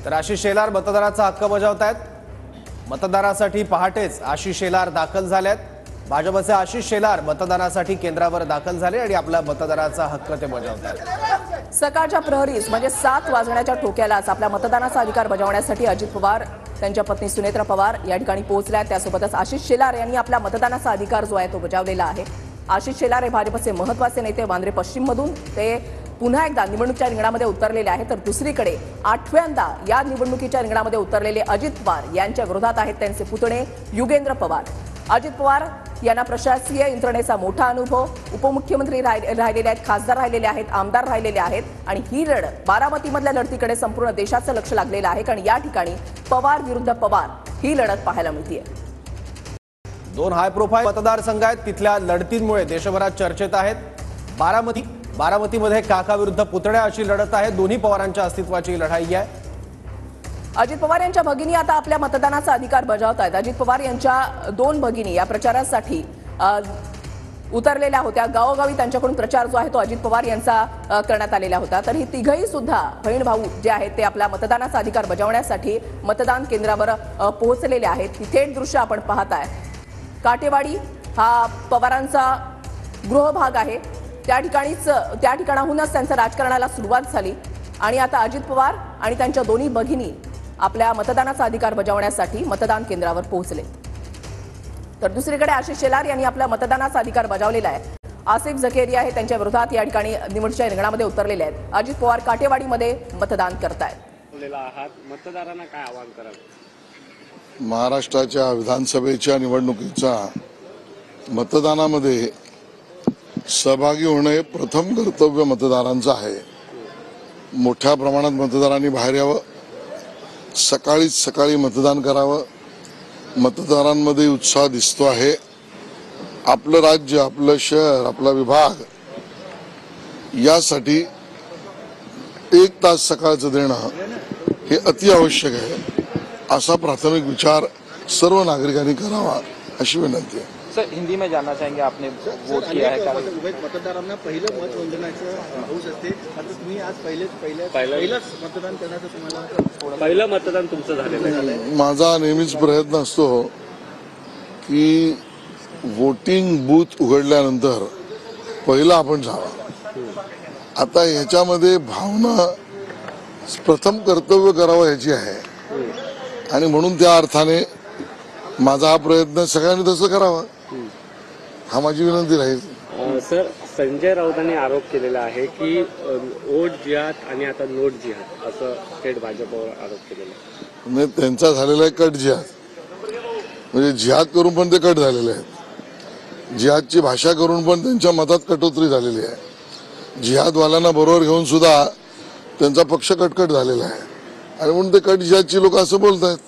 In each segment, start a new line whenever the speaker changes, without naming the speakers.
तर आशिष शेलार मतदाराचा हक्क बजावतायत। मतदारासाठी पहाटेच आशिष शेलार दाखल झालेत। भाजपचे आशिष शेलार मतदानासाठी केंद्रावर दाखल झाले आणि आपला मतदाराचा हक्क ते बजावतात।
सकाळच्या प्रहरीस म्हणजे 7 वाजण्याच्या ठोक्यालाच आपल्या मतदानाचा अधिकार बजावण्यासाठी अजित पवार त्यांच्या पत्नी सुनेत्रा पवार या ठिकाणी पोहोचल्या। त्यासोबतच आशिष शेलार यांनी आपला मतदानाचा अधिकार जो आहे तो बजावलेला आहे। आशिष शेलार हे भाजपचे महत्त्वाचे नेते वांद्रे पश्चिम मधून ते पुन्हा एकदा निवडणुकीच्या रिंगणामध्ये उतरलेले आहेत। तर दुसरीकडे 8व्यांदा या निवडणुकीच्या रिंगणामध्ये उतरलेले अजित पवार यांच्या विरोधात आहेत त्यांचे पुतणे युगेंद्र पवार। अजित पवार यांना प्रशासकीय यंत्रणेचा मोठा अनुभव, उपमुख्यमंत्री राहिलेले आहेत, खासदार राहिलेले आहेत, आमदार राहिलेले आहेत आणि ही लढत बारामतीमधल्या लढतीकडे संपूर्ण देशाचं लक्ष लागलेलं आहे। कारण या ठिकाणी पवार विरुद्ध पवार ही लढत पाहायला मिळते।
2 हाय प्रोफाईल मतदारसंघ आहेत, तिथल्या लढतींमुळे देशभरात चर्चेत आहेत। बारामतीमध्ये काका विरुद्ध पुतण्या अशी लढत आहे। दोन्ही पवारांच्या अस्तित्वाची लढाई आहे।
अजित पवार यांच्या भगिनी आता आपल्या मतदानाचा अधिकार बजावत आहेत। अजित पवार यांच्या 2 भगिनी या प्रचारासाठी उतरलेल्या होत्या। गावोगावी त्यांच्याकडून प्रचार जो आहे तो अजित पवार यांचा करण्यात आलेला होता। तर ही तिघही सुद्धा बहीण भाऊ जे आहेत ते आपला मतदानाचा अधिकार बजावण्यासाठी मतदान केंद्रावर पोहोचलेले आहेत। ही थेट दृश्य आपण पाहताय। काटेवाडी हा पवारांचा गृहभाग आहे। त्या ठिकाणाहूनच त्यांच्या राजकारणाला सुरुवात झाली आणि आता अजित पवार आणि त्यांच्या दोन्ही भगिनी आपल्या मतदानाचा अधिकार बजावण्यासाठी मतदान केंद्रावर पोहोचले। तर दुसरीकडे आशिष शेलार यांनी आपल्या मतदानाचा अधिकार बजावलेला आहे। आसिफ झकेरिया हे त्यांच्या विरोधात या ठिकाणी निवडणुकीच्या रिंगणामध्ये उतरलेले आहेत। अजित पवार काटेवाडीमध्ये मतदान करतायत।
मतदारांना काय आवाहन कराल?
महाराष्ट्राच्या विधानसभेच्या निवडणुकीचा मतदानामध्ये सहभागी होणे प्रथम कर्तव्य मतदारांचं आहे। मोठ्या प्रमाणात मतदारांनी बाहेर यावं, सकाळी मतदान करावं। मतदारांमध्ये उत्साह दिसतो आहे। आपलं राज्य, आपलं शहर, आपला विभाग यासाठी 1 तास सकाळचं देणं हे अति आवश्यक आहे। असा प्राथमिक विचार सर्व नागरिकांनी करावा अशी विनंती आहे।
सर, हिंदी में जानना चाहेंगे, आपने वोट किया है?
मतदारांना पहिलं मत नोंदण्याचं हौस असते। आता तुम्ही आज पहिलंच मतदान करण्याचं तुम्हाला
पहिलं मतदान तुमचं झालेलं आहे।
माझा नेहमीच प्रयत्न असतो की वोटिंग बूथ उघडल्यानंतर पहिलं आपण जावं। आता ह्याच्यामध्ये भावना प्रथम कर्तव्य करावं याची आहे आणि म्हणून त्या अर्थाने माझा हा प्रयत्न सगळ्यांनी तसं करावा हा माझी विनंती राहील।
सर, संजय राऊतांनी आरोप केलेला आहे की वोट जिहाद आणि आता नोट जिहाद असं थेट भाजपवर आरोप केलेला आहे।
नाही, त्यांचा झालेला आहे कट जिहाद, म्हणजे जिहाद करून पण ते कट झालेले आहेत। जिहादची भाषा करून पण त्यांच्या मतात कटोतरी झालेली आहे। जिहादवाल्यांना बरोबर घेऊन सुद्धा त्यांचा पक्ष कटकट झालेला आहे आणि म्हणून ते कट जिहादची लोक असं बोलत आहेत।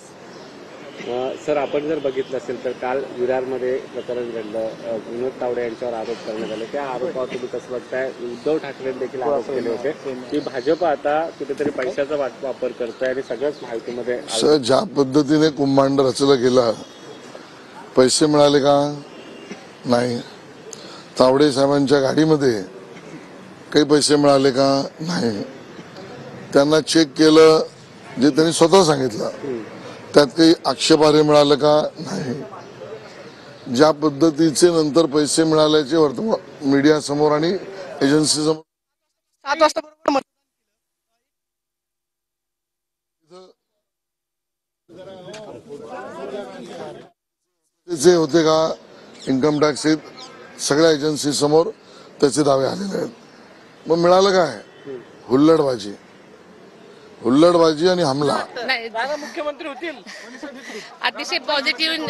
सर, आपण जर बघितलं असेल तर काल विरारमध्ये प्रकरण घडलं, विनोद तावडे यांच्यावर आरोप करण्यात आले। त्या आरोपावर तुम्ही कसं बघताय? उद्धव ठाकरे देखील आरोप केले होते की भाजप आता कुठेतरी पैशाचा वापर करतोय आणि सगळ्याच माहितीमध्ये
सर, ज्या पद्धतीने कुंभांड रचलं गेलं, पैसे मिळाले का? नाही। तावडे साहेबांच्या गाडीमध्ये काही पैसे मिळाले का? नाही। त्यांना चेक केलं जे त्यांनी स्वतः सांगितलं, त्यात काही आक्षेपार्ह मिळालं का? नाही। ज्या पद्धतीचे नंतर पैसे मिळाल्याचे वर्तमान मीडिया समोर आणि एजन्सी समोर
7 वाजता बरोबर
जे होते का इन्कम टॅक्स सगळ्या एजन्सी समोर त्याचे दावे आलेले आहेत। मग मिळालं काय? हुल्लडबाजी आणि हमला।
मुख्यमंत्री होतील अतिशय पॉझिटिव्ह